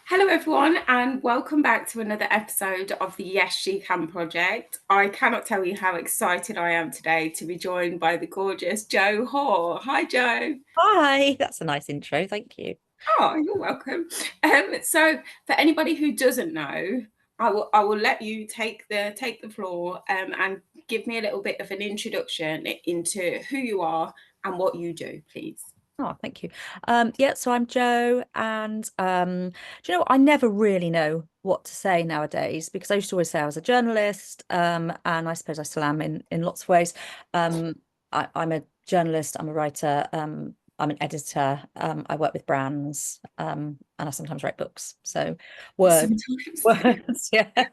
Hello everyone and welcome back to another episode of the Yes She Can project. I cannot tell you how excited I am today to be joined by the gorgeous Jo Hoare. Hi Jo. Hi, that's a nice intro, thank you. Oh, you're welcome. So for anybody who doesn't know, I will let you take the floor and give me a little bit of an introduction into who you are and what you do, please. Oh, thank you. Yeah, so I'm Jo, and do you know what? I never really know what to say nowadays because I used to always say I was a journalist, and I suppose I still am in lots of ways. I'm a journalist, I'm a writer, I'm an editor, I work with brands, and I sometimes write books. So words, Sometimes. words, yeah.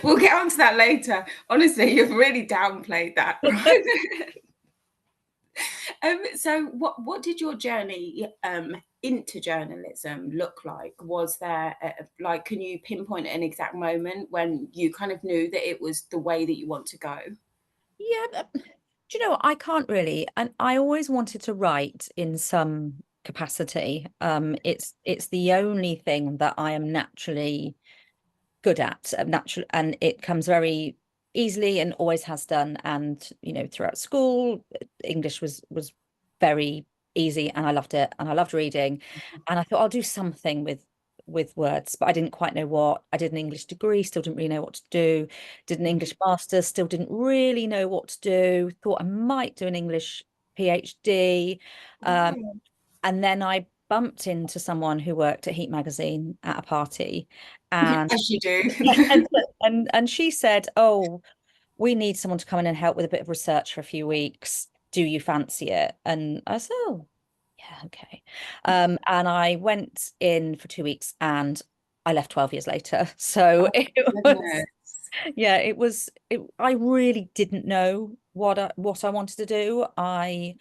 We'll get onto that later. Honestly, you've really downplayed that. So what did your journey into journalism look like? Was there like, can you pinpoint an exact moment when you kind of knew that it was the way that you want to go? Yeah, do you know what? I can't really, and I always wanted to write in some capacity. It's the only thing that I am naturally good at, natural, and it comes very easily and always has done. And throughout school, English was very easy, and I loved it, and I loved reading, and I thought I'll do something with words, but I didn't quite know what. I did an English degree, still didn't really know what to do. Did an English master's, still didn't really know what to do. Thought I might do an English PhD. Um, Oh. and then I bumped into someone who worked at Heat magazine at a party, and As you do. and she said, "Oh, we need someone to come in and help with a bit of research for a few weeks. Do you fancy it?" And I said, "Oh, yeah, okay." And I went in for 2 weeks, and I left 12 years later. So Oh, it was, goodness. yeah, it was. I really didn't know what I wanted to do. I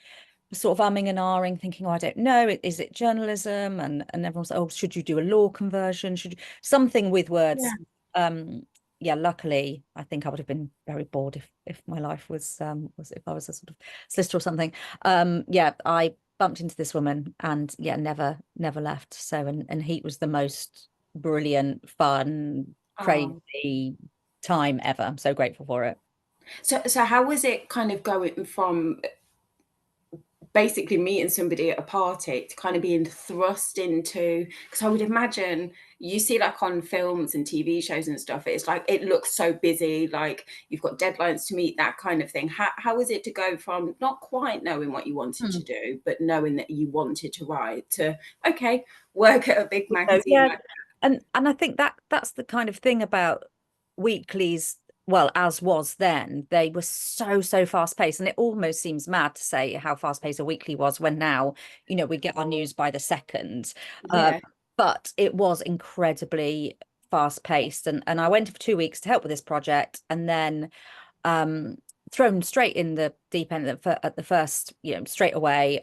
sort of umming and ahhing, thinking, oh, I don't know, is it journalism? And everyone's like, oh, should you do a law conversion? Should you something with Yeah. words? Um, yeah, luckily, I think I would have been very bored if my life was if I was a sort of solicitor or something. Yeah, I bumped into this woman, and yeah, never left. So and Heat was the most brilliant, fun, Oh. crazy time ever. I'm so grateful for it. So how was it kind of going from basically meeting somebody at a party to kind of being thrust into, because I would imagine you see like on films and TV shows and stuff, it's like it looks so busy, like you've got deadlines to meet, that kind of thing. How was it to go from not quite knowing what you wanted to Hmm. do, but knowing that you wanted to write, to okay, work at a big magazine Yeah, like and I think that's the kind of thing about weeklies. Well, as was then, they were so fast paced, and it almost seems mad to say how fast paced a weekly was when now, we get our news by the second. Uh, yeah. but it was incredibly fast paced, and I went for 2 weeks to help with this project, and then um, thrown straight in the deep end at the first, straight away.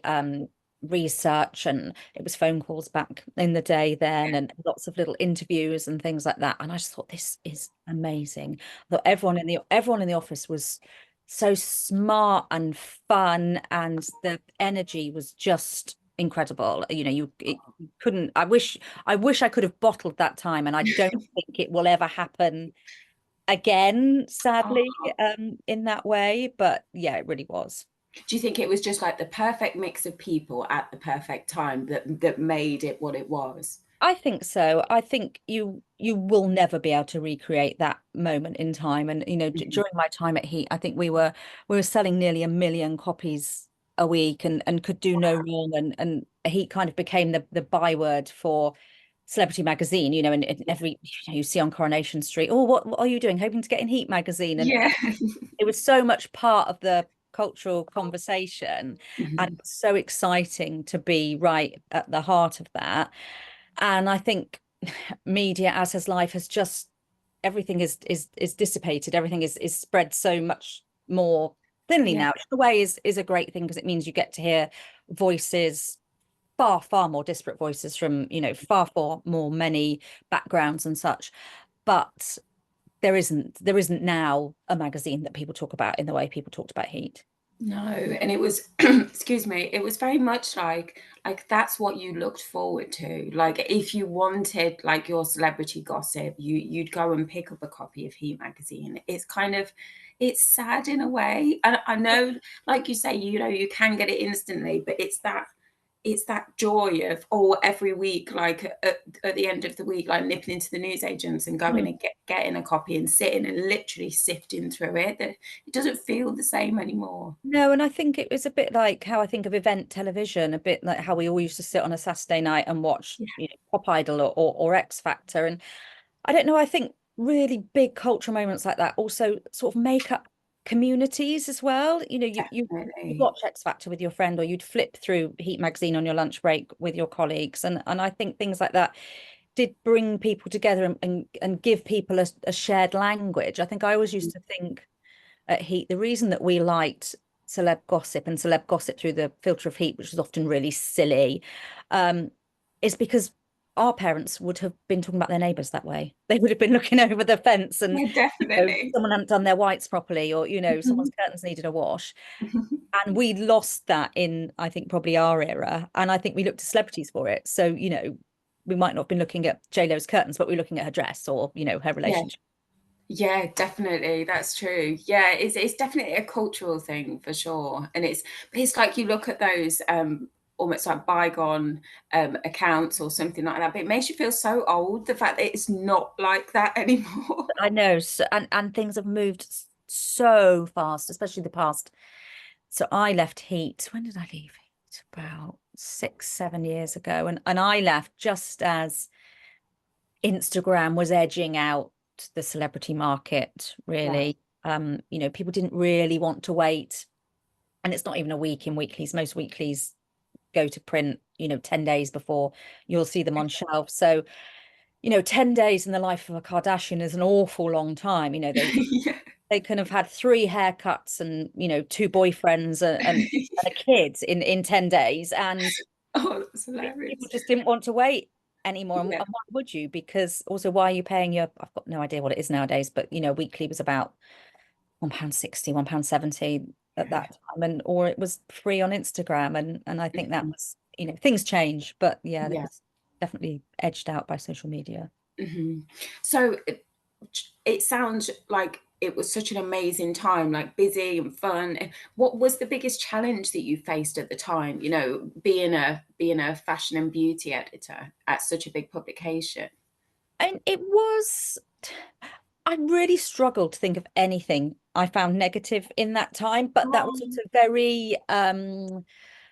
Research, and it was phone calls back in the day then, and lots of little interviews and things like that, and I just thought this is amazing. I thought everyone in the office was so smart and fun, and the energy was just incredible. You couldn't. I wish I could have bottled that time, and I don't think it will ever happen again, sadly, Oh, in that way. But yeah, it really was. do you think it was just like the perfect mix of people at the perfect time that made it what it was? I think so. I think you will never be able to recreate that moment in time. And Mhm. during my time at Heat, I think we were selling nearly 1 million copies a week, and could do no wrong. And Heat kind of became the byword for Celebrity Magazine. And every you see on Coronation Street, oh, what are you doing? Hoping to get in Heat magazine, and Yeah. it was so much part of the cultural conversation, and Mhm. it was so exciting to be right at the heart of that. And I think media, as has life, has just everything is dissipated. Everything is spread so much more thinly Yeah. now, which in a way is a great thing, because it means you get to hear voices, far more disparate voices from far more many backgrounds and such. But there isn't now a magazine that people talk about in the way people talked about Heat. No, and it was excuse me, it was very much like that's what you looked forward to. Like if you wanted like your celebrity gossip, you'd go and pick up a copy of Heat magazine. It's kind of it's sad in a way. And I know, like you say, you know, you can get it instantly, but it's that joy of every week, like at the end of the week, like nipping into the newsagents and going and getting a copy and sitting and literally sifting through it. That it doesn't feel the same anymore. No, and I think it was a bit like how I think of event television, a bit like how we all used to sit on a Saturday night and watch, Yeah. you know, Pop Idol or X Factor. And I don't know, I think really big cultural moments like that also sort of make up communities as well. You know, you'd Definitely. watch X Factor with your friend, or you'd flip through Heat magazine on your lunch break with your colleagues. And I think things like that did bring people together and give people a shared language. I think I always used to think at Heat, the reason that we liked celeb gossip through the filter of Heat, which was often really silly, um, is because our parents would have been talking about their neighbours that way. They would have been looking over the fence and, Yeah, you know, definitely. someone hadn't done their whites properly, or, you know, someone's Mhm. curtains needed a wash. And we lost that in, I think, probably our era. And I think we looked to celebrities for it. So, you know, we might not have been looking at JLo's curtains, but we're looking at her dress or, you know, her Yeah, relationship. yeah, definitely. That's true. Yeah, it's definitely a cultural thing for sure. And it's like you look at those almost like bygone accounts or something like that, but it makes you feel so old, the fact that it's not like that anymore. I know, so, and things have moved so fast, especially the past. So I left Heat. When did I leave Heat? About 6, 7 years ago, and I left just as Instagram was edging out the celebrity market. Yeah, Really, you know, people didn't really want to wait, and it's not even a week in weeklies. Most weeklies go to print, you know, 10 days before you'll see them on shelf. So, you know, 10 days in the life of a Kardashian is an awful long time. You know, yeah. they can have had 3 haircuts and, you know, 2 boyfriends and a kid in 10 days, and Oh, that's people hilarious. just didn't want to wait anymore. Yeah. And why would you? Because also, why are you paying your, I've got no idea what it is nowadays, but, you know, weekly was about £1.60, £1.70 at Yeah. that time, and or it was free on Instagram. And I think that Mhm. was, you know, things change, but yeah, it Yeah. was definitely edged out by social media. Mhm. So it sounds like it was such an amazing time, like busy and fun. What was the biggest challenge that you faced at the time? You know, being a fashion and beauty editor at such a big publication. And it was, I really struggled to think of anything I found negative in that time, but that was Oh, also very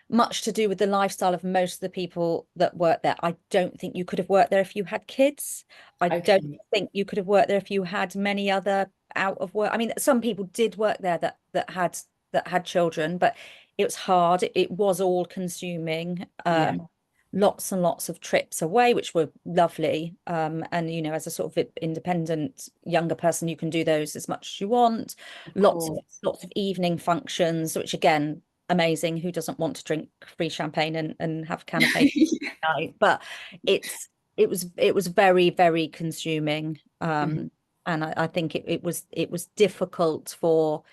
much to do with the lifestyle of most of the people that work there. I don't think you could have worked there if you had kids. I don't okay. think you could have worked there if you had many other out of work. I mean, some people did work there that had children, but it was hard. It was all consuming. Yeah, Lots and lots of trips away, which were lovely. And you know, as a sort of independent younger person, you can do those as much as you want. of Lots of course. lots of evening functions, which again, amazing. Who doesn't want to drink free champagne and have canapé Yeah. night? But it's it was very, very consuming. Mhm. And I think it was difficult for,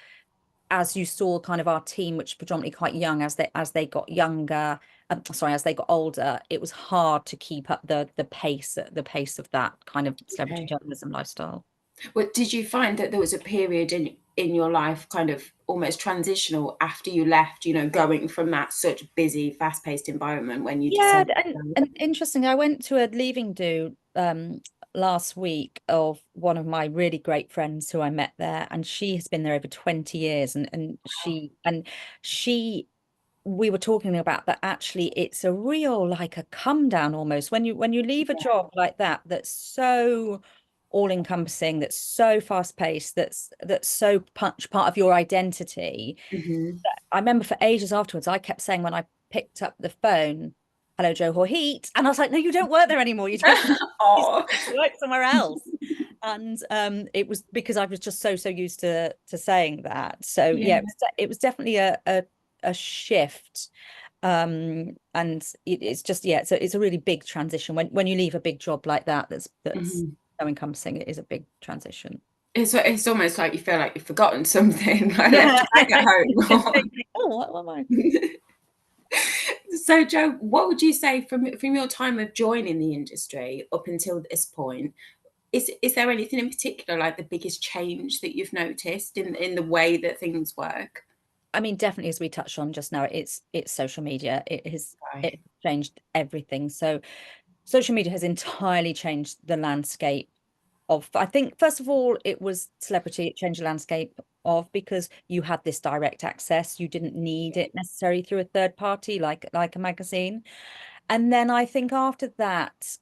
as you saw kind of our team, which predominantly quite young, as they got younger, sorry, as they got older, it was hard to keep up the pace of that kind of celebrity Okay. journalism lifestyle. Well, did you find that there was a period in your life kind of almost transitional after you left, you know, going from that such busy, fast-paced environment when you Yeah, decided to go? and interesting. I went to a leaving do last week of one of my really great friends who I met there, and she has been there over 20 years, and she we were talking about that actually it's a real like a come down almost when you leave a Yeah. job like that that's so all encompassing, that's so fast paced, that's so much part of your identity. Mhm. I remember for ages afterwards I kept saying when I picked up the phone, hello Jo Hoare, and I was like, no, you don't work there anymore, you don't. You Oh. work somewhere else. And it was because I was just so used to saying that. So Yeah. yeah, it was definitely a shift. And it's just, yeah, so it's a really big transition when you leave a big job like that that's Mhm. so encompassing. It is a big transition. It's almost like you feel like you've forgotten something, like left Yeah. your bag at home. Oh, what am I? So, Jo, what would you say from your time of joining the industry up until this point? Is there anything in particular, like the biggest change that you've noticed in the way that things work? I mean, definitely, as we touched on just now, it's social media. It Right. changed everything. So social media has entirely changed the landscape of, I think, first of all, it was celebrity. It changed the landscape of, because you had this direct access. You didn't need it necessarily through a third party like a magazine. And then I think after that,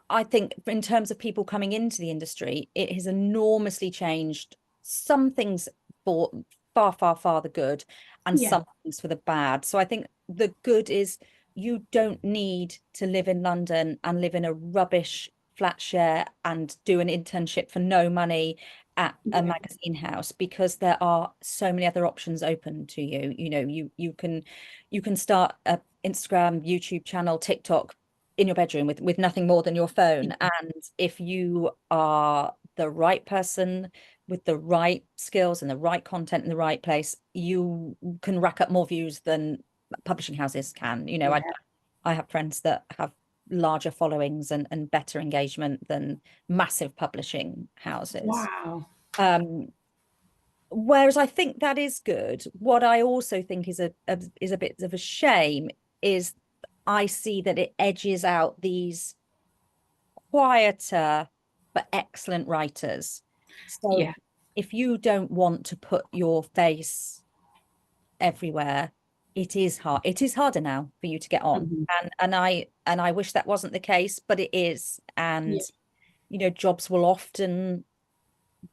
I think in terms of people coming into the industry, it has enormously changed some things for far, far, far the good, and Yeah. some things for the bad. So I think the good is you don't need to live in London and live in a rubbish flat share and do an internship for no money at a Yeah. magazine house, because there are so many other options open to you. You know, you can start a Instagram, YouTube channel, TikTok in your bedroom with nothing more than your phone. And if you are the right person with the right skills and the right content in the right place, you can rack up more views than publishing houses can. You know, Yeah. I have friends that have larger followings and better engagement than massive publishing houses. Wow. Um, Whereas I think that is good. What I also think is a bit of a shame is I see that it edges out these quieter but excellent writers. So Yeah. if you don't want to put your face everywhere, it is hard. It is harder now for you to get on. Mhm. And I wish that wasn't the case, but it is. And Yeah. jobs will often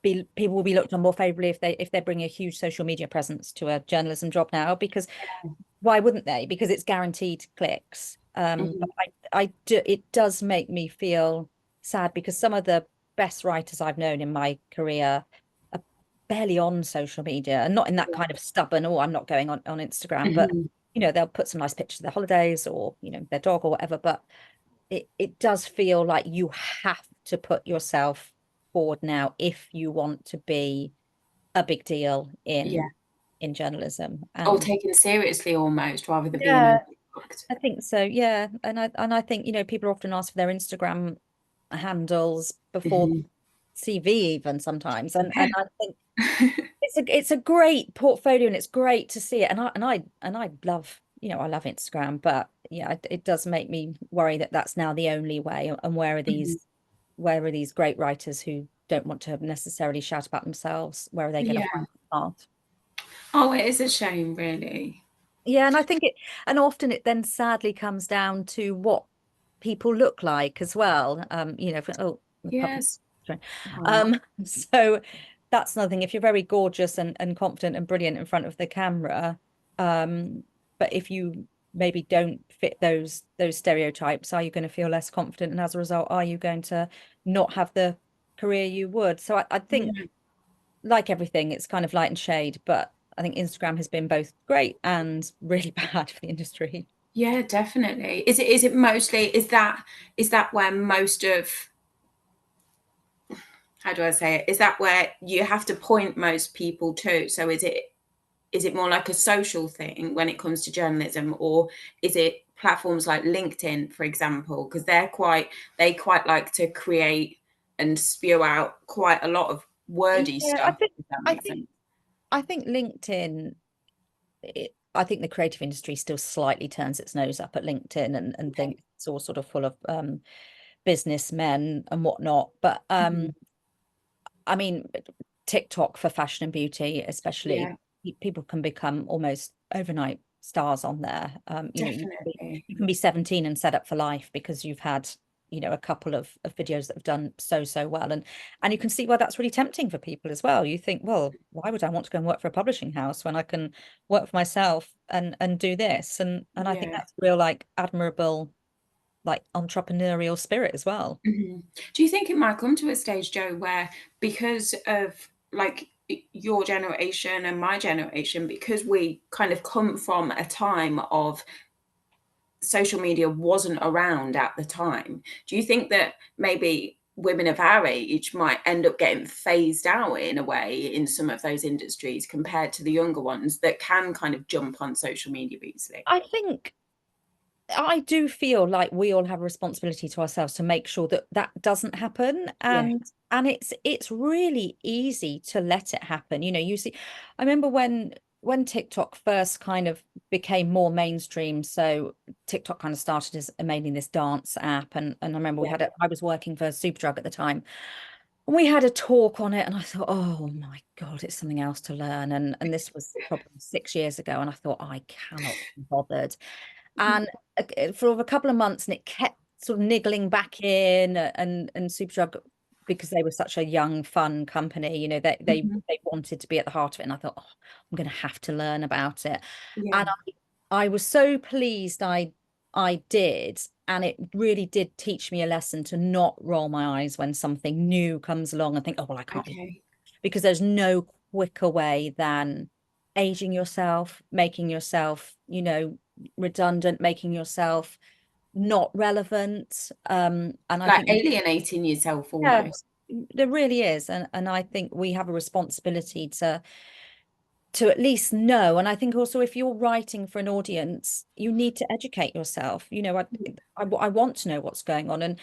be people will be looked on more favorably if they bring a huge social media presence to a journalism job now, because why wouldn't they? Because it's guaranteed clicks. But Mhm. I do, it does make me feel sad, because some of the best writers I've known in my career are barely on social media, and not in that Yeah. kind of stubborn, oh, I'm not going on Instagram, but Mhm. they'll put some nice pictures of their holidays, or their dog or whatever. But it does feel like you have to put yourself forward now if you want to be a big deal Yeah. in journalism. Or And taken seriously almost rather than being yeah, overlooked. I think so. Yeah. And I think, people often ask for their Instagram handles before Mhm. CV even sometimes. And Yeah. I think it's a great portfolio, and it's great to see it. And I love, I love Instagram, but yeah, it does make me worry that that's now the only way. And Mhm. where are these great writers who don't want to necessarily shout about themselves? Where are they going to Yeah. find art? Oh, it is a shame, really. Yeah, and often it then sadly comes down to what people look like as well. The public. Yes. Sorry. Oh, Um, so that's another thing. If you're very gorgeous and confident and brilliant in front of the camera, but if you maybe don't fit those stereotypes, are you going to feel less confident? And as a result, are you going to not have the career you would? So I think, yeah. like everything, it's kind of light and shade, but I think Instagram has been both great and really bad for the industry. Yeah, definitely. Is it mostly is that where most of how do I say it? Is that where you have to point most people to? So is it more like a social thing when it comes to journalism, or is it platforms like LinkedIn, for example? Because they quite like to create and spew out quite a lot of wordy Yeah, I stuff, think if that I makes think sense. I think LinkedIn, I think the creative industry still slightly turns its nose up at LinkedIn and Okay. thinks it's all sort of full of businessmen and whatnot. But Mhm. I mean, TikTok for fashion and beauty, especially, Yeah, people can become almost overnight stars on there. definitely. You can be 17 and set up for life because you've had, a couple of videos that have done so well. And you can see why that's really tempting for people as well. You think, well, why would I want to go and work for a publishing house when I can work for myself and do this? And I think Yeah. that's real, like, admirable, like, entrepreneurial spirit as well. Mhm. Do you think it might come to a stage, Joe, where because of like your generation and my generation, because we kind of come from a time of social media wasn't around at the time, do you think that maybe women of our age might end up getting phased out in a way in some of those industries compared to the younger ones that can kind of jump on social media easily. I think I do feel like we all have a responsibility to ourselves to make sure that that doesn't happen. Yeah. And it's really easy to let it happen. You know, you see, I remember when TikTok first kind of became more mainstream. So TikTok kind of started as mainly this dance app. And I remember Yeah. I was working for Superdrug at the time. And we had a talk on it, and I thought, oh my God, it's something else to learn. And this was probably 6 years ago, and I thought, I cannot be bothered. And for a couple of months, and it kept sort of niggling back in, and Superdrug, because they were such a young, fun company, you know, Mhm. they wanted to be at the heart of it. And I thought, oh, I'm going to have to learn about it. Yeah. And I was so pleased I did, and it really did teach me a lesson to not roll my eyes when something new comes along and think, oh well, I can't, Okay. because there's no quicker way than aging yourself, making yourself, you know, redundant, making yourself not relevant. And I Like think, alienating yourself yeah, almost. there really is. And I think we have a responsibility to at least know. And I think also, if you're writing for an audience, you need to educate yourself. You know, I want to know what's going on. And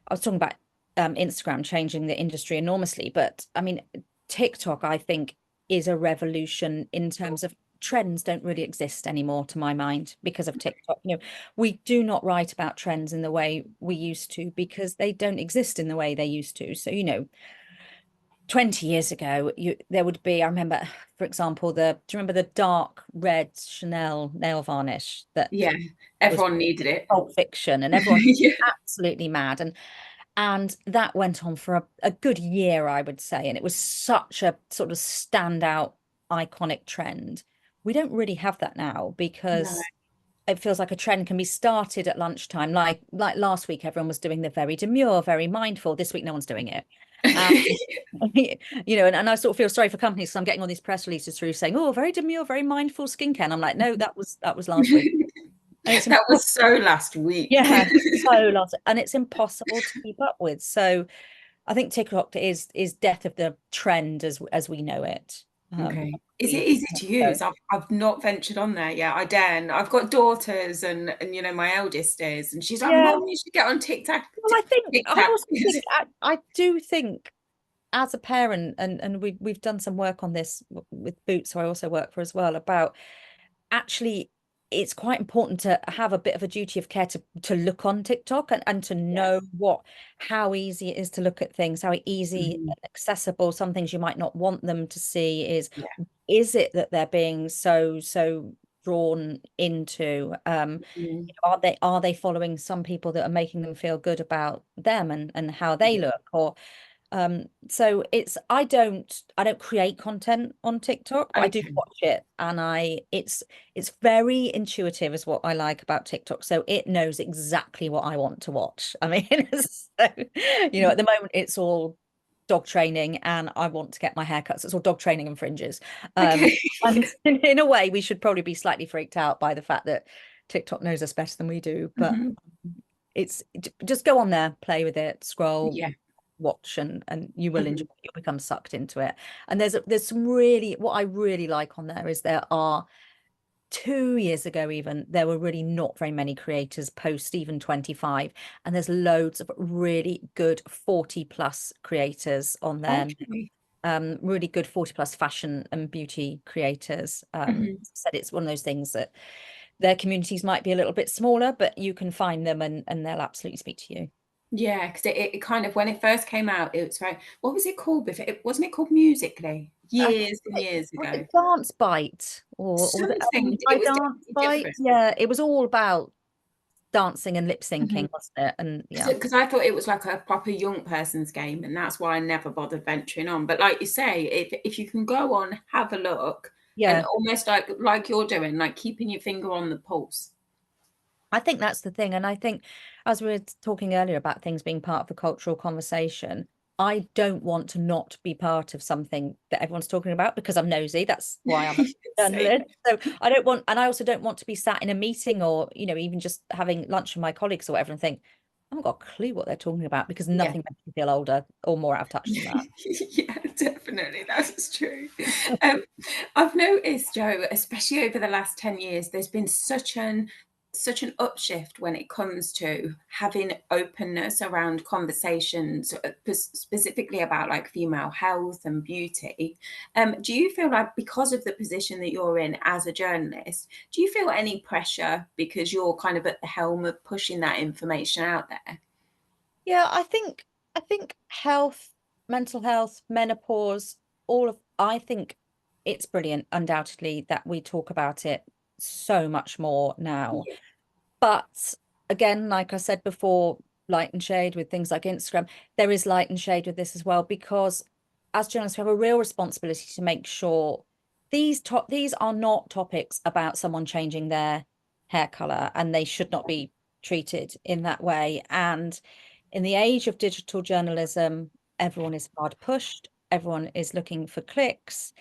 I was talking about Instagram changing the industry enormously, but I mean, TikTok, I think, is a revolution in terms of trends don't really exist anymore, to my mind, because of TikTok. You know, we do not write about trends in the way we used to because they don't exist in the way they used to. So, you know, 20 years ago, there would be, I remember, for example, do you remember the dark red Chanel nail varnish that Yeah. was Everyone needed it. Pulp Fiction, and everyone Yeah. absolutely mad. And that went on for a good year, I would say. And it was such a sort of standout, iconic trend. We don't really have that now No. because it feels like a trend can be started at lunchtime. Like last week, everyone was doing the very demure, very mindful. This week, no one's doing it. Um, you know, and I sort of feel sorry for companies, because I'm getting all these press releases through saying, "Oh, very demure, very mindful skincare." And I'm like, no, that was last week, and it's That was impossible. so last week. Yeah, so last, and it's impossible to keep up with. So I think TikTok is death of the trend as we know it. Okay. Is it We easy to so use? I've not ventured on there yet. I daren't. I've got daughters and you know my eldest is, and she's like, yeah. Mom, you should get on TikTok. Well, I TikTok. also think I do think, as a parent, and we've done some work on this with Boots, who I also work for as well, about actually it's quite important to have a bit of a duty of care to look on TikTok, and to know Yes. how easy it is to look at things, how easy Mhm. and accessible some things you might not want them to see Yeah. is it that they're being so drawn into, Mhm. are they following some people that are making them feel good about them and how they Yeah. look, or so I don't create content on TikTok, but I do Okay. watch it, and it's very intuitive is what I like about TikTok. So it knows exactly what I want to watch. I mean, so, you know, at the moment it's all dog training, and I want to get my hair cut. So it's all dog training and fringes. Okay. And in a way, we should probably be slightly freaked out by the fact that TikTok knows us better than we do, but Mhm. it's just go on there, play with it, scroll, Yeah. watch, and you will enjoy Mhm. it. You'll become sucked into it. And there's some really, what I really like on there is there are 2 years ago, even, there were really not very many creators post even 25, and there's loads of really good 40 plus creators on there. Okay. Really good 40 plus fashion and beauty creators. Mhm. As I said, it's one of those things that their communities might be a little bit smaller, but you can find them, and they'll absolutely speak to you. Yeah, because it kind of when it first came out, it was very what was it called before? It wasn't it called Musically? I think Years and years was ago. it Dance Bite, or was it Something My it was Dance definitely Bite? different. Yeah, it was all about dancing and lip syncing, wasn't it? And yeah, Because I thought it was like a proper young person's game, and that's why I never bothered venturing on. But like you say, if you can go on, have a look, and yeah. almost like you're doing, like keeping your finger on the pulse. I think that's the thing. And I think, as we were talking earlier about things being part of the cultural conversation, I don't want to not be part of something that everyone's talking about because I'm nosy. That's why I'm a Same. journalist. So I don't want, and I also don't want to be sat in a meeting, or, you know, even just having lunch with my colleagues or whatever, and think, I haven't got a clue what they're talking about, because Yeah. nothing makes me feel older or more out of touch than that. Yeah, definitely. That's true. Um, I've noticed, Jo, especially over the last 10 years, there's been such an upshift when it comes to having openness around conversations, specifically about like female health and beauty. Do you feel like, because of the position that you're in as a journalist, do you feel any pressure because you're kind of at the helm of pushing that information out there? Yeah, I think health, mental health, menopause, I think it's brilliant, undoubtedly, that we talk about it so much more now. Yeah. But again, like I said before, light and shade with things like Instagram, there is light and shade with this as well, because as journalists, we have a real responsibility to make sure these are not topics about someone changing their hair color, and they should not be treated in that way. And in the age of digital journalism, everyone is hard pushed, everyone is looking for clicks.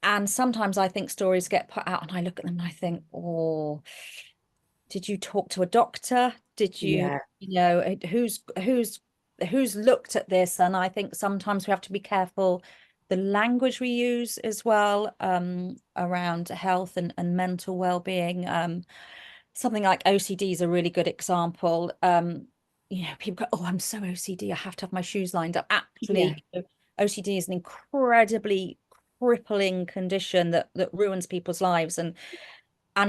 And sometimes I think stories get put out and I look at them and I think, oh, did you talk to a doctor? Did you, Yeah. who's looked at this? And I think sometimes we have to be careful the language we use as well, around health and mental well-being. Something like OCD is a really good example. People go, oh, I'm so OCD, I have to have my shoes lined up. Yeah. Actually, OCD is an incredibly crippling condition that ruins people's lives, and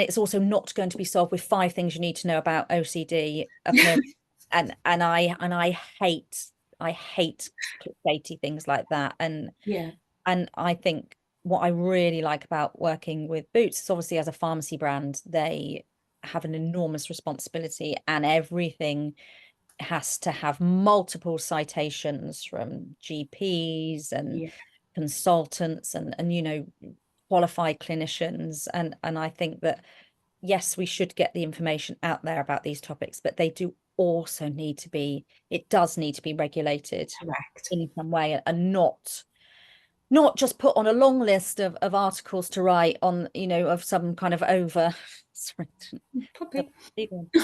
it's also not going to be solved with 5 things you need to know about OCD. And I hate clickbaity things like that. Yeah. And I think what I really like about working with Boots is, obviously, as a pharmacy brand, they have an enormous responsibility, and everything has to have multiple citations from GPs and Yeah. consultants and qualified clinicians. And I think that, yes, we should get the information out there about these topics, but they do also need to be, it does need to be regulated Correct. in some way, and not just put on a long list of articles to write on, of some kind of sorry, Puppy.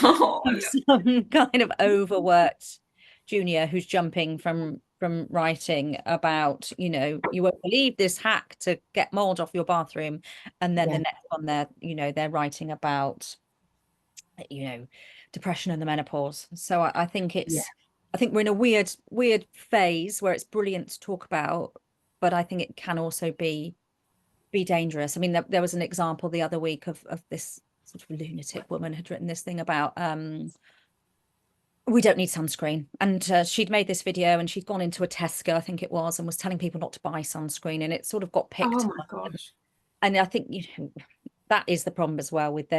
Oh, of some kind of overworked junior who's jumping from writing about, you won't believe this hack to get mold off your bathroom, and then the yeah. next one they're writing about, you know, depression and the menopause. So I think Yeah. we're in a weird phase where it's brilliant to talk about, but I think it can also be dangerous. I mean, there was an example the other week of this sort of lunatic woman had written this thing about, we don't need sunscreen, and she'd made this video and she'd gone into a Tesco, I think it was, and was telling people not to buy sunscreen, and it sort of got Oh picked my up. gosh. And I think, that is the problem as well, with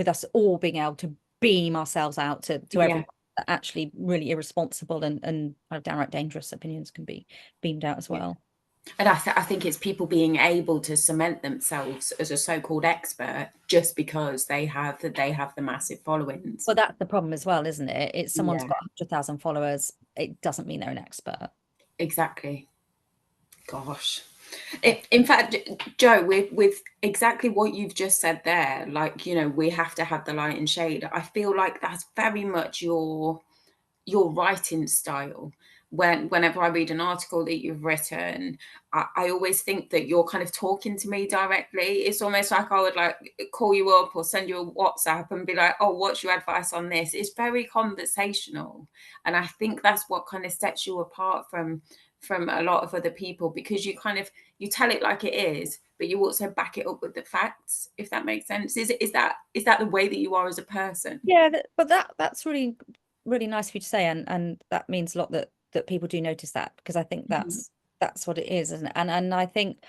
us all being able to beam ourselves out to Yeah. everyone, that actually really irresponsible and kind of downright dangerous opinions can be beamed out as Yeah. well. And I think it's people being able to cement themselves as a so-called expert just because they have the massive followings. Well, that's the problem as well, isn't it? It's someone's Yeah, got 100,000 followers, it doesn't mean they're an expert. exactly. Gosh. In fact, Jo, with exactly what you've just said there, like, we have to have the light and shade. I feel like that's very much your writing style. Whenever I read an article that you've written, I always think that you're kind of talking to me directly. It's almost like I would like call you up or send you a WhatsApp and be like, oh, what's your advice on this? It's very conversational. And I think that's what kind of sets you apart from a lot of other people, because you tell it like it is, but you also back it up with the facts, if that makes sense. Is that the way that you are as a person? Yeah, but that's really, really nice of you to say, and that means a lot that people do notice that, because I think Mhm. that's what it is, isn't it? And I think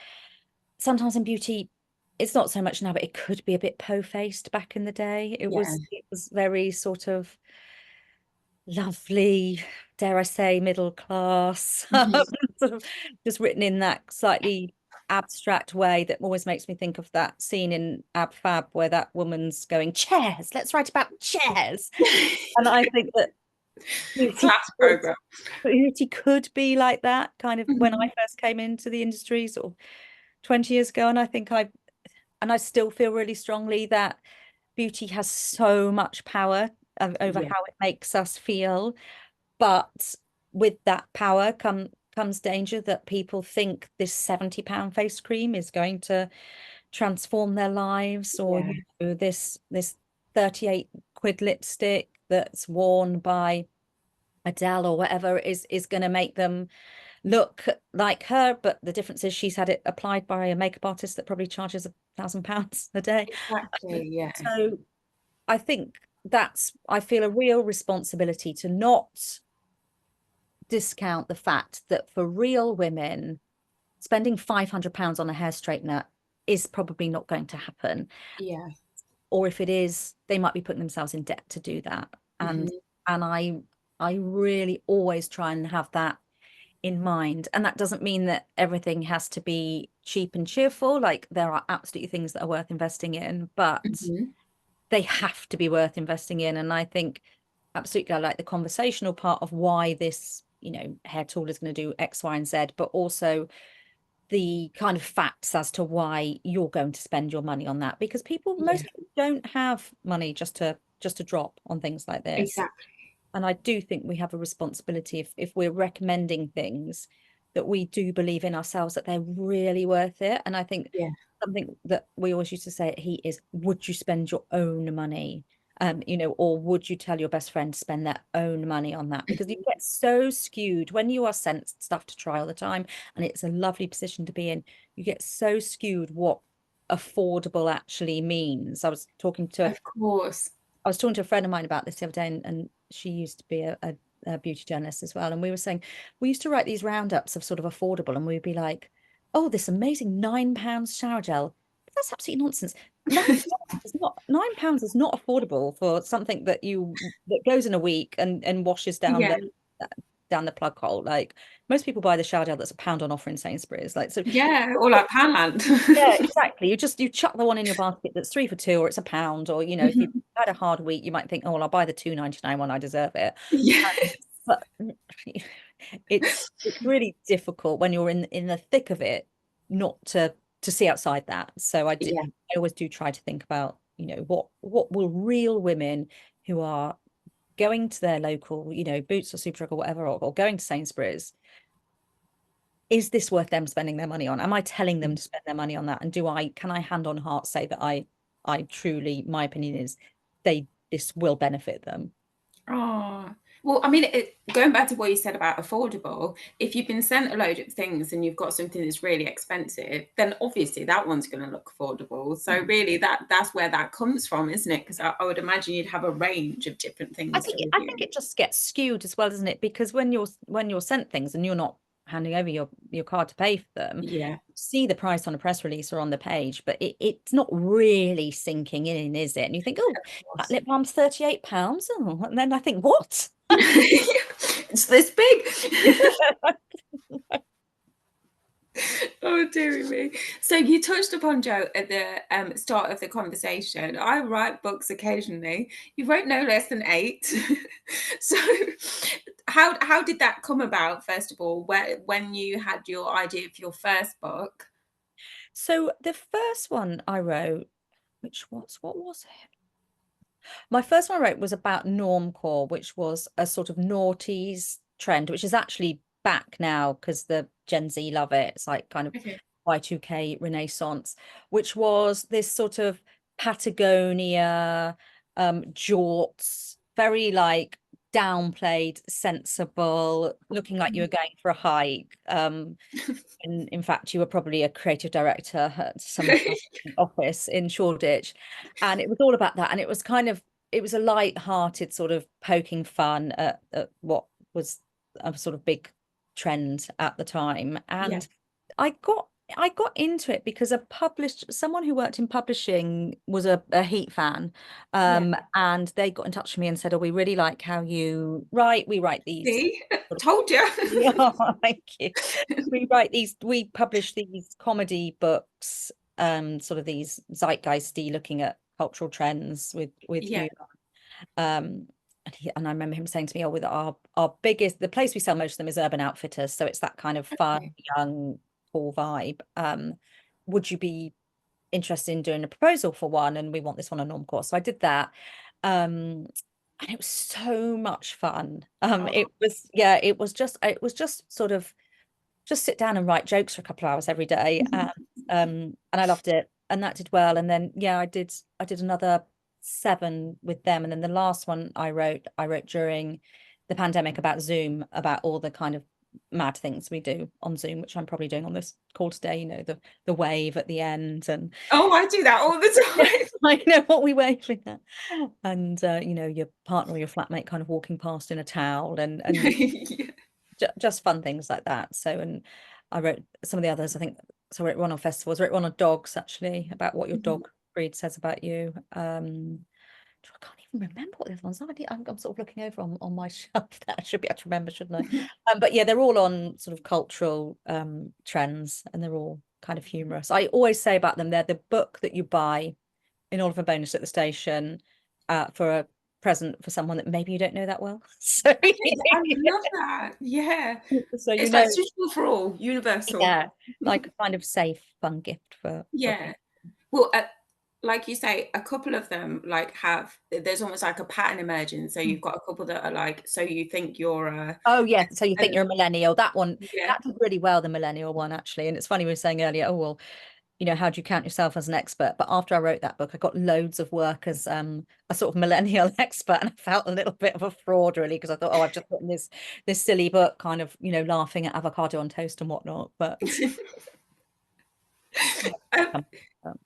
sometimes in beauty, it's not so much now, but it could be a bit po-faced back in the day. It Yeah. was it was very sort of lovely, dare I say, middle class, Mhm. sort of just written in that slightly abstract way that always makes me think of that scene in Ab Fab where that woman's going, chairs, let's write about chairs. And I think that beauty Class program. beauty could be like that kind of when I Mhm. first came into the industry sort of 20 years ago. And I still feel really strongly that beauty has so much power over Yeah. how it makes us feel. But with that power comes danger that people think this £70 face cream is going to transform their lives, or Yeah. this 38 quid lipstick that's worn by Adele or whatever is going to make them look like her. But the difference is she's had it applied by a makeup artist that probably charges £1,000 a day. Exactly. Yeah. So I think I feel a real responsibility to not discount the fact that for real women, spending £500 on a hair straightener is probably not going to happen. Yeah. Or if it is, they might be putting themselves in debt to do that. And Hmm. and I really always try and have that in mind. And that doesn't mean that everything has to be cheap and cheerful. Like there are absolutely things that are worth investing in, but Hmm. they have to be worth investing in. And I think absolutely I like the conversational part of why this, hair tool is going to do X, Y, and Z, but also the kind of facts as to why you're going to spend your money on that, because Yeah. most people don't have money just to drop on things like this. Exactly. And I do think we have a responsibility, if we're recommending things, that we do believe in ourselves that they're really worth it. And I think Yeah. something that we always used to say at Heat is, would you spend your own money? Or would you tell your best friend to spend their own money on that? Because you Mhm. get so skewed when you are sent stuff to try all the time, and it's a lovely position to be in. You get so skewed what affordable actually means. Of course. I was talking to a friend of mine about this the other day, and she used to be a beauty journalist as well. And we were saying we used to write these roundups of sort of affordable, and we'd be like, "Oh, this amazing £9 shower gel." But that's absolutely nonsense. £9 is not affordable for something that goes in a week and washes Yeah. down the plug hole. Like most people buy the shower gel that's £1 on offer in Sainsbury's. Like so, Yeah. Or like Poundland. yeah, exactly. You chuck the one in your basket that's 3 for 2, or it's £1, or if you've Mhm. had a hard week, you might think, oh well, I'll buy the 2.99 one, I deserve it. Yeah. But it's really difficult when you're in the thick of it not to see outside that. So Yeah. I always do try to think about, what will real women who are going to their local, Boots or Superdrug or whatever, or going to Sainsbury's, is this worth them spending their money on? Am I telling them to spend their money on that? And can I hand on heart say that I truly, my opinion is this will benefit them. Oh, well, I mean, going back to what you said about affordable, if you've been sent a load of things and you've got something that's really expensive, then obviously that one's going to look affordable. So really, that's where that comes from, isn't it? Because I would imagine you'd have a range of different I things think to I think review. it just gets skewed as well, doesn't it? Because when you're sent things and you're not handing over your card to pay for them, Yeah, see the price on a press release or on the page, but it's not really sinking in, is it? And you think, oh, of that course. lip balm's £38. Oh, and then I think, what? It's this big. Oh, dearie me. So you touched upon Jo at the start of the conversation. I write books occasionally. You wrote no less than 8. So how did that come about, first of all, when you had your idea for your first book? So the first one I wrote, what was it? My first one I wrote was about normcore, which was a sort of noughties trend, which is actually back now because the Gen Z love it. It's like kind of Okay. Y2K Renaissance, which was this sort of Patagonia, jorts, very like downplayed, sensible, looking like you were going for a hike. In fact, you were probably a creative director at some office in Shoreditch, and it was all about that. And it was a light-hearted sort of poking fun at what was a sort of big trend at the time. Yeah. And I got into it because someone who worked in publishing was a Heat fan, Yeah. and they got in touch with me and said, "Oh, we really like how you write. We write these." See? Told you. Yeah, thank you. We publish these comedy books, sort of these zeitgeisty, looking at cultural trends with Yeah. humor. Um, and I remember him saying to me, "Oh, with the place we sell most of them is Urban Outfitters, so it's that kind of fun, Okay. young, cool vibe. Would you be interested in doing a proposal for one? And we want this one a norm course." So I did that. Um, and it was so much fun. Oh. It was just sort of just sit down and write jokes for a couple of hours every day, and I loved it, and that did well. And then yeah, I did another 7 with them, and then the last one I wrote during the pandemic about Zoom, about all the kind of mad things we do on Zoom, which I'm probably doing on this call today, the wave at the end, and Oh, I do that all the yeah, time. I know what we waving at. And your partner or your flatmate kind of walking past in a towel, and Yeah. just fun things like that. So, and I wrote some of the others, I think. So I wrote one on festivals, I wrote one on dogs, actually, about what your Mhm. dog breed says about you. I can't even remember what the other ones are. I'm sort of looking over on my shelf that I should be able to remember, shouldn't I? But yeah, they're all on sort of cultural trends, and they're all kind of humorous. I always say about them, they're the book that you buy in Oliver Bonus at the station for a present for someone that maybe you don't know that well. So I love that. Yeah. so It's like suitable for all, universal. yeah, like a kind of safe, fun gift for Yeah. people. Well, like you say, a couple of them like have there's almost like a pattern emerging. So you've got a couple that are like, so you think you're Oh yeah, so you a think you're a millennial. That one, yeah. that did really well, the millennial one, actually. And it's funny, we were saying earlier, oh well, how do you count yourself as an expert? But after I wrote that book, I got loads of work as a sort of millennial expert, and I felt a little bit of a fraud, really, because I thought, oh, I've just written this silly book, kind of, laughing at avocado on toast and whatnot. But Um, um,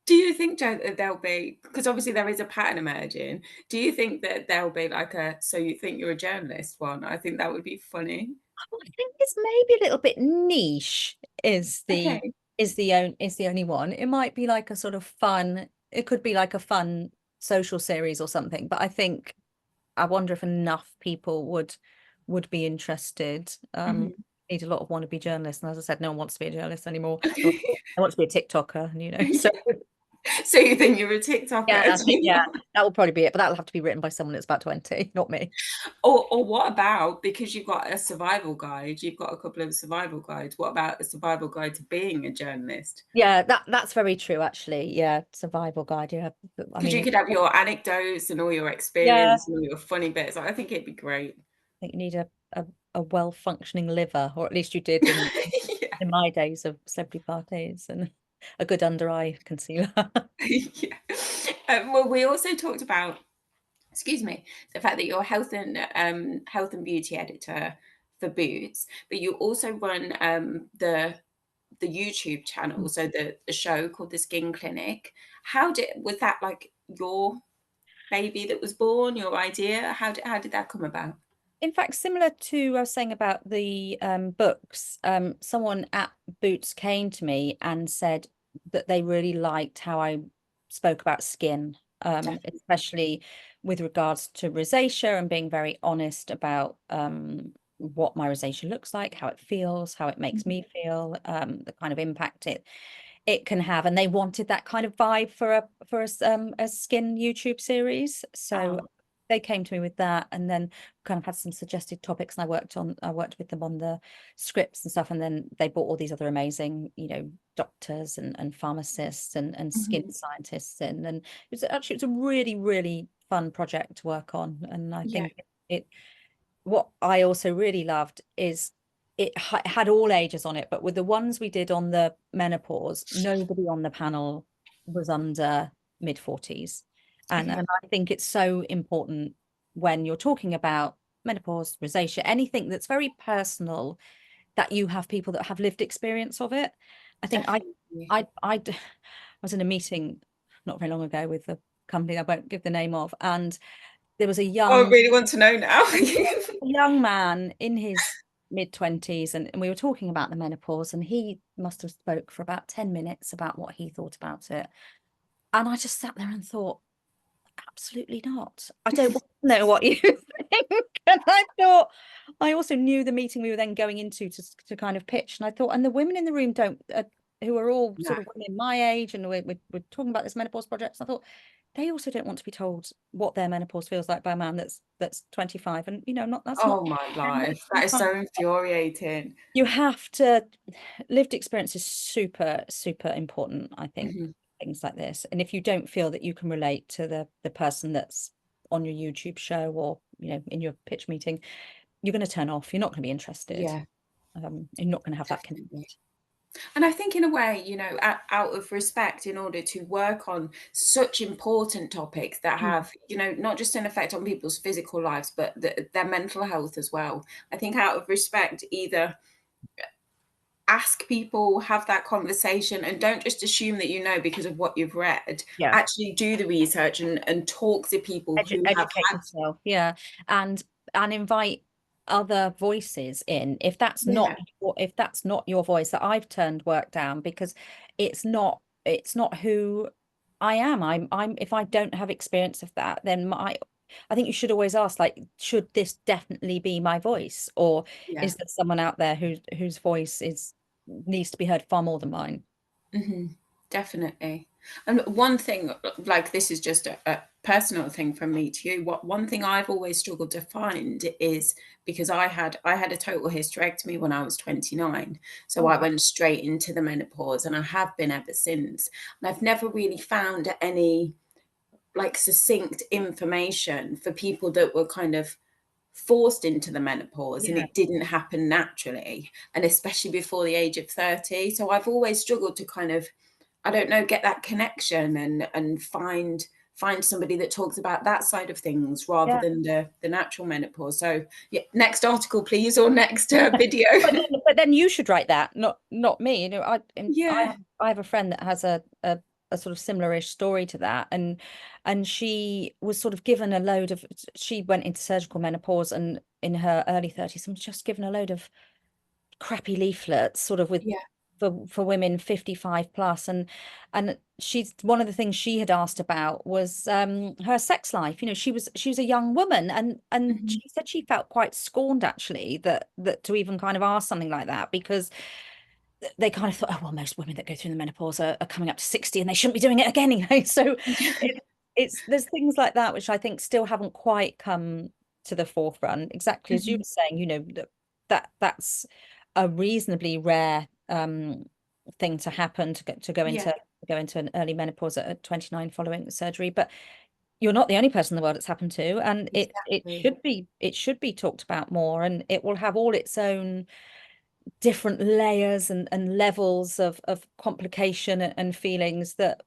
do you think, Jo, that there'll be, because obviously there is a pattern emerging, do you think that there'll be like a so you think you're a journalist one? I think that would be funny. I think it's maybe a little bit niche Okay. is the only one. It might be like a sort of fun, it could be like a fun social series or something, but I wonder if enough people would be interested. Mhm. Need a lot of wannabe journalists, and as I said, no one wants to be a journalist anymore. Okay. I want to be a TikToker, so Yeah. So you think you're a yeah, I TikToker, do think you yeah, not? that will probably be it, but that'll have to be written by someone that's about 20, not me. Or what about, because you've got a survival guide, you've got a couple of survival guides, what about a survival guide to being a journalist? Yeah, that's very true, actually. Yeah, survival guide. Yeah, I Because you mean, could have your anecdotes and all your yeah, experience and all your funny bits. I think it'd be great. think you need a well-functioning liver, or at least you did Yeah. in my days of celebrity parties, and a good under eye concealer. Yeah. Well, we also talked about, excuse me, the fact that you're health and beauty editor for Boots, but you also run the YouTube channel, so the show called The Skin Clinic. How did was that like your baby that was born, your idea? How did that come about? In fact, similar to I was saying about the books, someone at Boots came to me and said that they really liked how I spoke about skin, Definitely. especially with regards to rosacea, and being very honest about what my rosacea looks like, how it feels, how it makes me feel, the kind of impact it can have. And they wanted that kind of vibe for a skin YouTube series. So Oh, they came to me with that, and then kind of had some suggested topics, and I worked with them on the scripts and stuff. And then they brought all these other amazing, doctors and pharmacists and skin mhm. scientists in. And it's a really, really fun project to work on. And I Yeah. think it what I also really loved is had all ages on it, but with the ones we did on the menopause, nobody on the panel was under mid-40s. Okay. And I think it's so important when you're talking about menopause, rosacea, anything that's very personal, that you have people that have lived experience of it. I think Definitely. I was in a meeting not very long ago with a company I won't give the name of, and there was Oh, I really want to know now. a young man in his mid-20s, and we were talking about the menopause, and he must have spoke for about 10 minutes about what he thought about it. And I just sat there and thought, absolutely not. I don't want to know what you think. And I thought, I also knew the meeting we were then going into to kind of pitch. And I thought, and the women in the room don't, who are all No. sort of women my age, and we're talking about this menopause project. So I thought, they also don't want to be told what their menopause feels like by a man that's 25. And, not, that's not, Oh my life. That is so infuriating. you have to, lived experience is super, super important, I think, Mhm. things like this. And if you don't feel that you can relate to the person that's on your YouTube show or, you know, in your pitch meeting, you're going to turn off. You're not going to be interested. Yeah, You're not going to have that connection. definitely. And I think in a way, you know, out of respect, in order to work on such important topics that have, you know, not just an effect on people's physical lives, but their mental health as well. I think out of respect, either ask people, have that conversation, and don't just assume that you know because of what you've read. Yeah. Actually do the research and talk to people who have Educate had. yourself, yeah, and invite other voices in if that's Yeah, not your voice, that I've turned work down because it's not who I am. I'm if I don't have experience of that, then I think you should always ask, like, should this definitely be my voice, or yeah. is there someone out there whose voice needs to be heard far more than mine? Hmm. Definitely. And one thing, like this is just a personal thing from me to you. What one thing I've always struggled to find is, because I had a total hysterectomy when I was 29. Oh So I wow. went straight into the menopause and I have been ever since. And I've never really found any like succinct information for people that were kind of forced into the menopause and Yeah. it didn't happen naturally, and especially before the age of 30. So I've always struggled to kind of, I don't know, get that connection and find somebody that talks about that side of things rather Yeah. than the natural menopause. So yeah, next article please, or next video. But then you should write that, not me. You know, Yeah. I have a friend that has a sort of similar-ish story to that, and she was sort of given a load of. She went into surgical menopause and in her early 30s, and was just given a load of crappy leaflets, sort of with Yeah. for women 55 plus, and she's one of the things she had asked about was her sex life. You know, she was a young woman, and Hmm. she said she felt quite scorned actually, that to even kind of ask something like that, because they kind of thought, oh well, most women that go through the menopause are coming up to 60 and they shouldn't be doing it again, you know. So Yeah. it's there's things like that which I think still haven't quite come to the forefront, exactly as you Hmm. were saying, you know, that's a reasonably rare thing to happen, to Yeah, go into an early menopause at 29 following the surgery. But you're not the only person in the world it's happened to, and exactly. it should be talked about more, and it will have all its own different layers and levels of complication and feelings that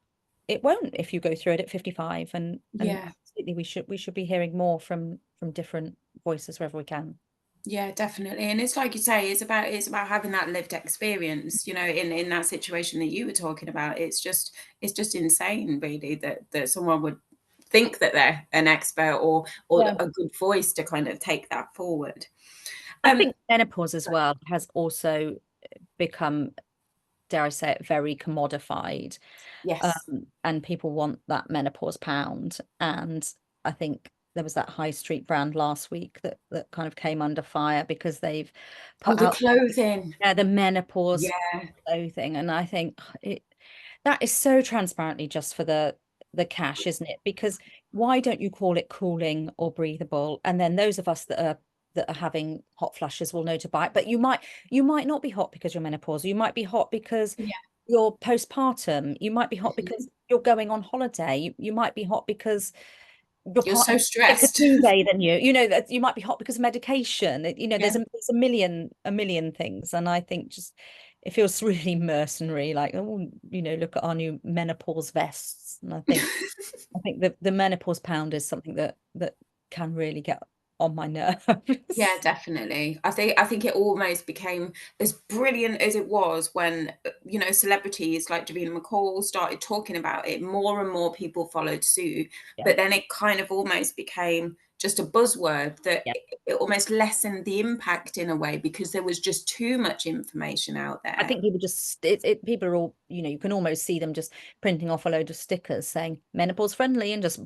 it won't if you go through it at 55. And Yeah. absolutely we should be hearing more from different voices wherever we can. Yeah, definitely. And it's like you say, it's about having that lived experience, you know, in that situation that you were talking about. It's just insane really that someone would think that they're an expert or Yeah. a good voice to kind of take that forward. I Um think menopause as well has also become, dare I say it, very commodified. yes. And people want that menopause pound. And I think there was that high street brand last week that kind of came under fire because they've Oh, put the out, clothing. yeah, the menopause Yeah. clothing. And I think that is so transparently just for the cash, isn't it? Because why don't you call it cooling or breathable? And then those of us that are having hot flushes will know to buy it. But you might not be hot because you're menopausal. You might be hot because Yeah. you're postpartum. You might be hot Mhm. because you're going on holiday. You might be hot because your You're so partner's thicker stressed. duvet than you. You know, that you might be hot because of medication. You know, Yeah. there's a million things. And I think just it feels really mercenary, like, oh, you know, look at our new menopause vests. And I think the menopause pound is something that can really get on my Yeah, nerves. definitely. I think it almost became as brilliant as it was when you know, celebrities like Davina McCall started talking about it. More and more people followed suit, Yeah. but then it kind of almost became just a buzzword that Yeah. it almost lessened the impact in a way because there was just too much information out I there. think people just people are all, you know, you can almost see them just printing off a load of stickers saying menopause friendly and just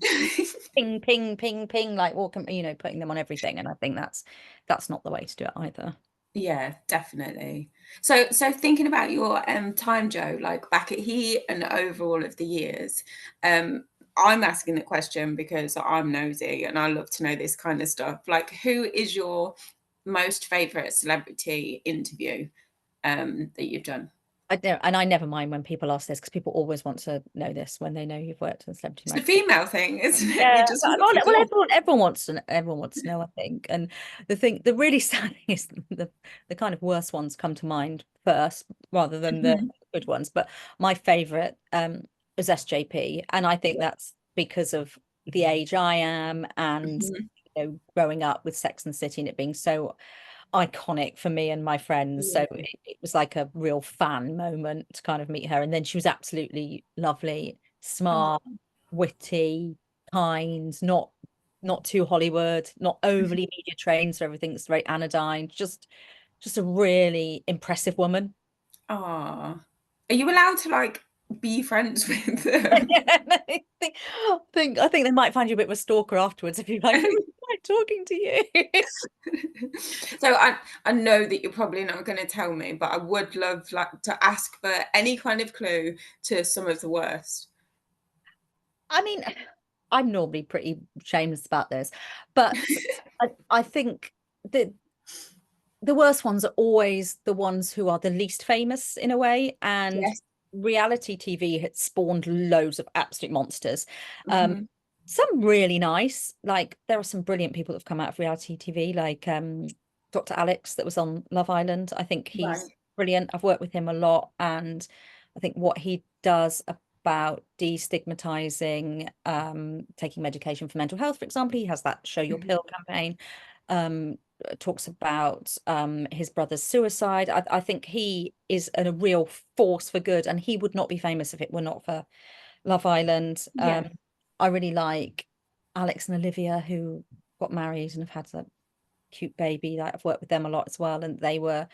ping, ping, ping, ping, like walking, you know, putting them on everything. And I think that's not the way to do it either. Yeah, definitely. So thinking about your time, Joe, like back at Heat and over all of the years, um, I'm asking the question because I'm nosy and I love to know this kind of stuff. Like, who is your most favorite celebrity interview that you've done? I don't, and I never mind when people ask this, because people always want to know this when they know you've worked in celebrity It's a magazine. female thing, isn't it? We Yeah, just well, want to well, know. everyone wants to know, I think. And the really sad thing is the kind of worst ones come to mind first, rather than the Mhm. good ones. But my favorite is SJP, and I think Yeah. that's because of the age I am, and Mhm. growing up with Sex and the City and it being so iconic for me and my friends. So Yeah. it was like a real fan moment to kind of meet her. And then she was absolutely lovely, Oh. smart, witty, kind, not too Hollywood, not overly media trained, so everything's very anodyne. Just a really impressive woman. Aw. Are you allowed to like be friends with them? Yeah, I think they might find you a bit of a stalker afterwards if you're like, I really like talking to you. So I know that you're probably not going to tell me, but I would love like to ask for any kind of clue to some of the worst. I mean, I'm normally pretty shameless about this, but I think that the worst ones are always the ones who are the least famous in a way. And Yes. reality TV had spawned loads of absolute monsters. Um, Hmm. some really nice, like there are some brilliant people that have come out of reality TV, like Dr. Alex that was on Love Island. I think he's Right. brilliant. I've worked with him a lot, and I think what he does about destigmatizing taking medication for mental health, for example, he has that Show Your Mhm. Pill campaign. Um, Talks about his brother's suicide. I think he is a real force for good, and he would not be famous if it were not for Love Island. Yeah. I really like Alex and Olivia, who got married and have had a cute baby. Like, I've worked with them a lot as well, and they were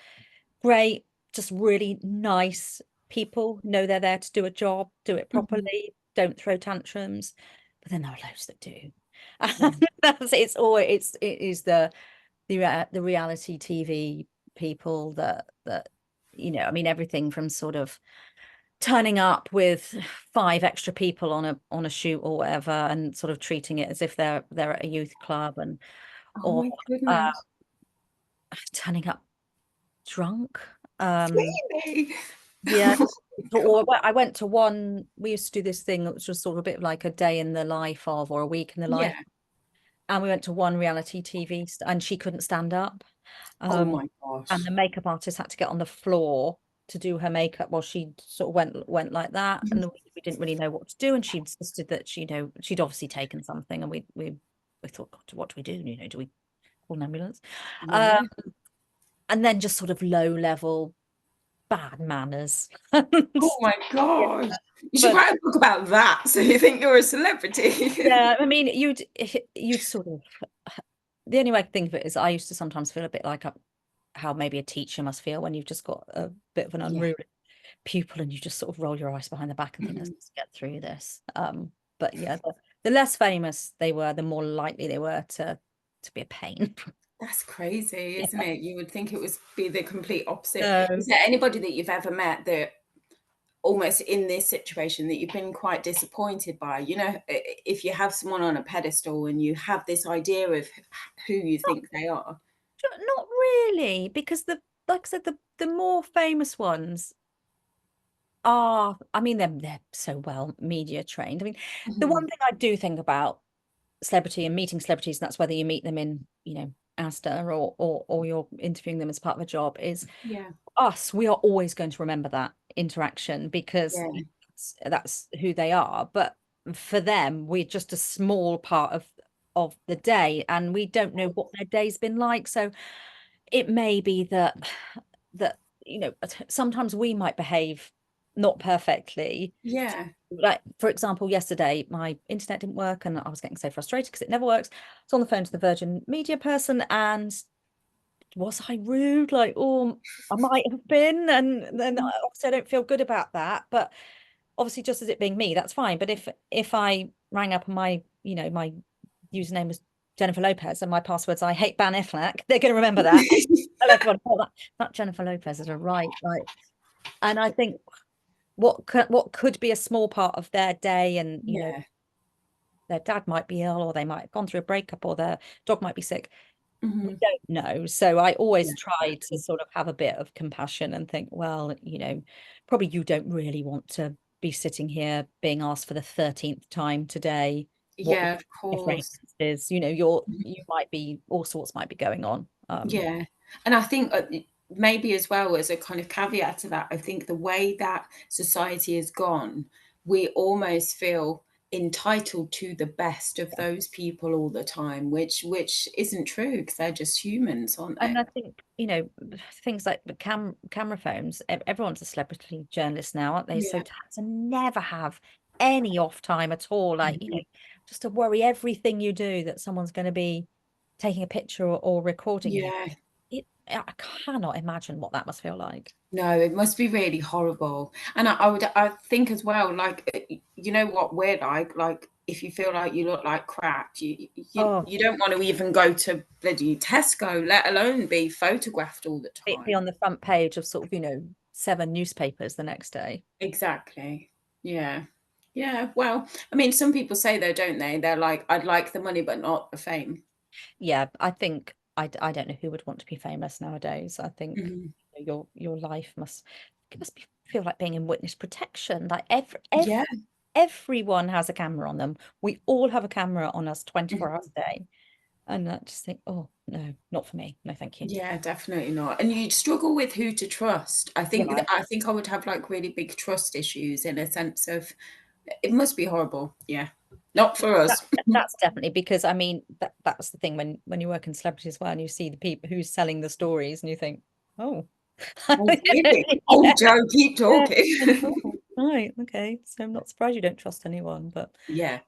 great, just really nice people. Know they're there to do a job, do it Mhm. properly, don't throw tantrums. But then there are loads that do. Yeah. And that's it's always it is the reality TV people that I mean everything from sort of turning up with five extra people on a shoot or whatever, and sort of treating it as if they're at a youth club, and Oh or my uh, goodness. turning up drunk. Um, Really? yeah. Or I went to one, we used to do this thing that was just sort of a bit like a day in the life of, or a week in the Yeah. life. And we went to one reality TV and she couldn't stand up. Oh Um, my and gosh. the makeup artist had to get on the floor to do her makeup while she sort of went like that. Mhm. And we didn't really know what to do. And she insisted that she'd obviously taken something. And we thought, God, what do we do? Do we call an ambulance? Uh, Yeah. and then just sort of low level bad manners. Oh my Yeah. gosh. You should But write a book about that. So you think you're a celebrity. yeah, I mean, you'd sort of, the only way I can think of it is I used to sometimes feel a bit like how maybe a teacher must feel when you've just got a bit of an Yeah. unruly pupil and you just sort of roll your eyes behind the back and think, Mhm. let's get through this. But yeah, the less famous they were, the more likely they were to be a pain. That's crazy, isn't Yeah. it? You would think it would be the complete opposite. No. Is there anybody that you've ever met that almost in this situation that you've been quite disappointed by? You know, if you have someone on a pedestal and you have this idea of who you think they are. Not really, because like I said, the more famous ones are, I mean, they're so well media trained. I mean, the one Mhm. thing I do think about celebrity and meeting celebrities, and that's whether you meet them in, Asda, or you're interviewing them as part of a job, is Yeah. we are always going to remember that interaction because Yeah. that's who they are. But for them, we're just a small part of the day, and we don't know what their day's been like. So it may be that sometimes we might behave not perfectly. Yeah. Like, for example, yesterday my internet didn't work and I was getting so frustrated because it never works. I was on the phone to the Virgin Media person, and was I rude? Like, oh, I might have been, and then Mhm. obviously I don't feel good about that. But obviously, just as it being me, that's fine. But if I rang up and my username was Jennifer Lopez and my password's I hate Ben Affleck, they're going to remember that and tell everyone, oh, that Jennifer Lopez is a right. Like, and I think what could be a small part of their day, and Yeah. their dad might be ill, or they might have gone through a breakup, or their dog might be sick, Mhm. don't know. So I always Yeah, try to exactly. sort of have a bit of compassion and think, well, probably you don't really want to be sitting here being asked for the 13th time today what Yeah, of the course. fragrance is. You might be, all sorts might be going on. Yeah, and I think, maybe as well as a kind of caveat to that, I think the way that society has gone, we almost feel entitled to the best of those people all the time, which isn't true because 'cause they're just humans, aren't And they? I think, things like the camera phones, everyone's a celebrity journalist now, aren't they? So Yeah. to never have any off time at all, like, Mhm. just to worry everything you do that someone's going to be taking a picture or recording you. Yeah. I cannot imagine what that must feel like. No, it must be really horrible. And I think as well, like, you know what we're like, if you feel like you look like crap, Oh, you don't want to even go to bloody Tesco, let alone be photographed all the be time. on the front page of sort of, 7 newspapers the next day. Exactly. Yeah. Yeah. Well, I mean, some people say though, don't they? They're like, I'd like the money, but not the fame. Yeah, I think I don't know who would want to be famous nowadays. I think Mhm. your life must feel like being in witness protection. Like Yeah. everyone has a camera on them. We all have a camera on us 24 hours Mhm. a day. And I just think, oh no, not for me. No, thank you. Yeah, definitely not. And you'd struggle with who to trust. Yeah. I think I would have like really big trust issues in a sense of it must be horrible. Yeah. Not for That, us. that's definitely because I mean that's the thing when you work in celebrity as well and you see the people who's selling the stories and you think, oh, Oh, really? Oh, yeah, Joe, keep yeah. talking. Like, oh, right, okay. So I'm not surprised you don't trust anyone, but Yeah,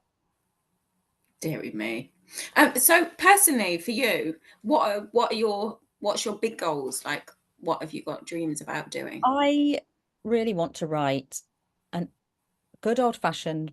dearie me. So personally for you, what's your big goals? Like what have you got dreams about doing? I really want to write an good old-fashioned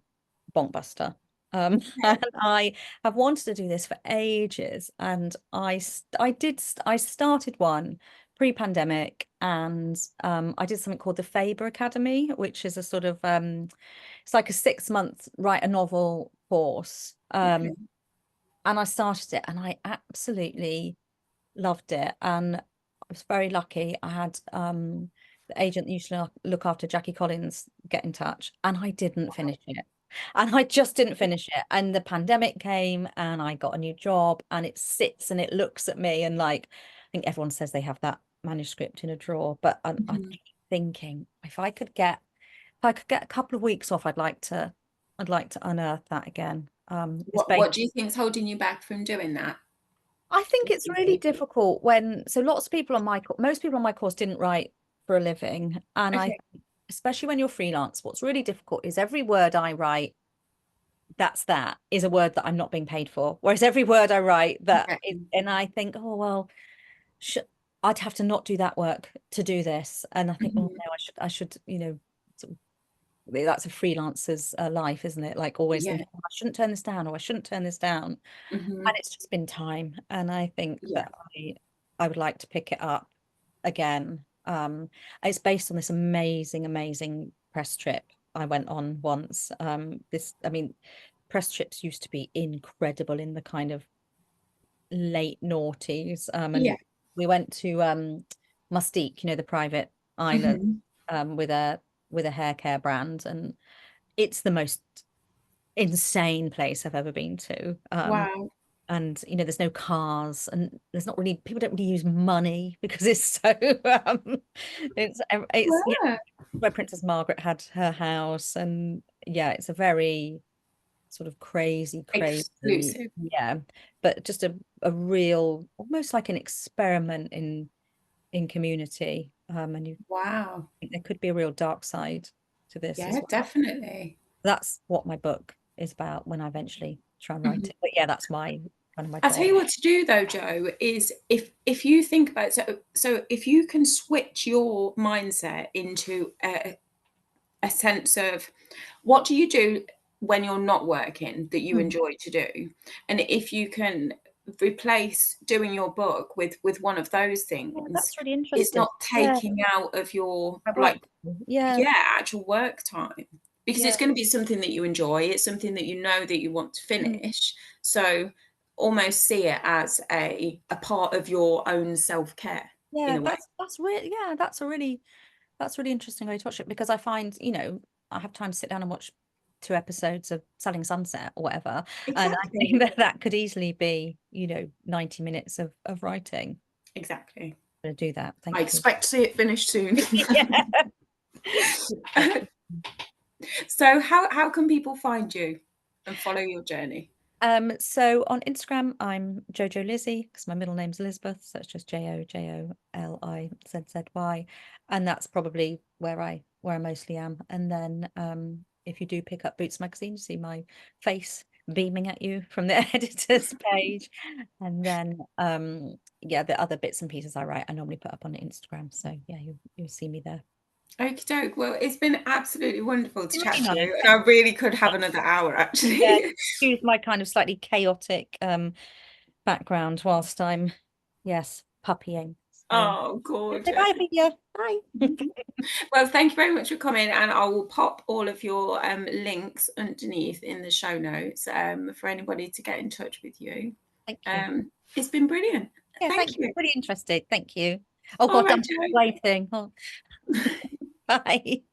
bonkbuster. Okay. And I have wanted to do this for ages, and I started one pre-pandemic, and I did something called the Faber Academy, which is a sort of it's like a 6 month write a novel course. Okay. And I started it, and I absolutely loved it. And I was very lucky. I had the agent that used to look after Jackie Collins get in touch, and I didn't finish it. And I just didn't finish it. And the pandemic came, and I got a new job, and it sits and it looks at me, and like I think everyone says they have that manuscript in a drawer, but I Mhm. keep thinking if I could get a couple of weeks off, I'd like to unearth that again. It's based What do you think's holding you back from doing that? I think What it's do you really think? difficult so lots of people on most people on my course didn't write for a living. And Okay. especially when you're freelance, what's really difficult is every word I write, that is a word that I'm not being paid for. Whereas every word I write Okay. and I think, oh, well, sh I'd have to not do that work to do this. And I think, oh Mhm. no, I should, sort of, that's a freelancer's life, isn't it? Like always Yeah. thinking, "Oh, I shouldn't turn this down, or I shouldn't turn this down." And Mhm. it's just been time. And I think Yeah. that I would like to pick it up again. It's based on this amazing, amazing press trip I went on once. I mean, press trips used to be incredible in the kind of late noughties. Yeah. And we went to Mustique, the private island, Mhm. with a hair care brand, and it's the most insane place I've ever been to. Wow. And there's no cars, and there's not really people don't really use money because it's so it's yeah, Yeah. where Princess Margaret had her house. And yeah, it's a very sort of crazy, Exclusive. yeah, but just a real, almost like an experiment in community. And you Wow. think there could be a real dark side to this as Yeah, well. definitely. That's what my book is about when I eventually try and write Mhm. it. But yeah, that's my kind of my I'll tell goal. you what to do though, Joe, is if you think about so if you can switch your mindset into a sense of what do you do when you're not working that you Hmm. enjoy to do, and if you can replace doing your book with one of those Yeah, things, that's really it's interesting. not Yeah, taking out of your my work. like Yeah, yeah actual work time because yeah. it's going to be something that you enjoy, it's something that you know that you want to Mm. finish, so almost see it as a part of your own self-care in Yeah, a way. that's really, yeah, that's a really interesting way to watch it, because I find, you know, I have time to sit down and watch 2 episodes of Selling Sunset or whatever, and I Exactly. think that that could easily be, you know, 90 minutes of writing. Exactly. I'm gonna do that. I Thank you. expect to see it finished soon. Yeah. So how can people find you and follow your journey? So on Instagram, I'm Jojo Lizzie, because my middle name's Elizabeth, so it's just JoJolizzy, and that's probably where I mostly am. And then if you do pick up Boots magazine, you see my face beaming at you from the editor's page. And then yeah, the other bits and pieces I write, I normally put up on Instagram. So yeah, you'll see me there. Okie doke. Well, it's been absolutely wonderful to chat Really to nice. you, and I really could have another hour Yeah, actually. excuse my kind of slightly chaotic background whilst I'm, yes, puppying. So Oh, say gorgeous. bye, Lydia. Bye. Well, thank you very much for coming, and I will pop all of your links underneath in the show notes for anybody to get in touch with you. Thank you. It's been brilliant. Yeah, Thank thank you. you. Really interested. Thank you. Oh All God, right, I'm Jo. waiting. Oh. Bye.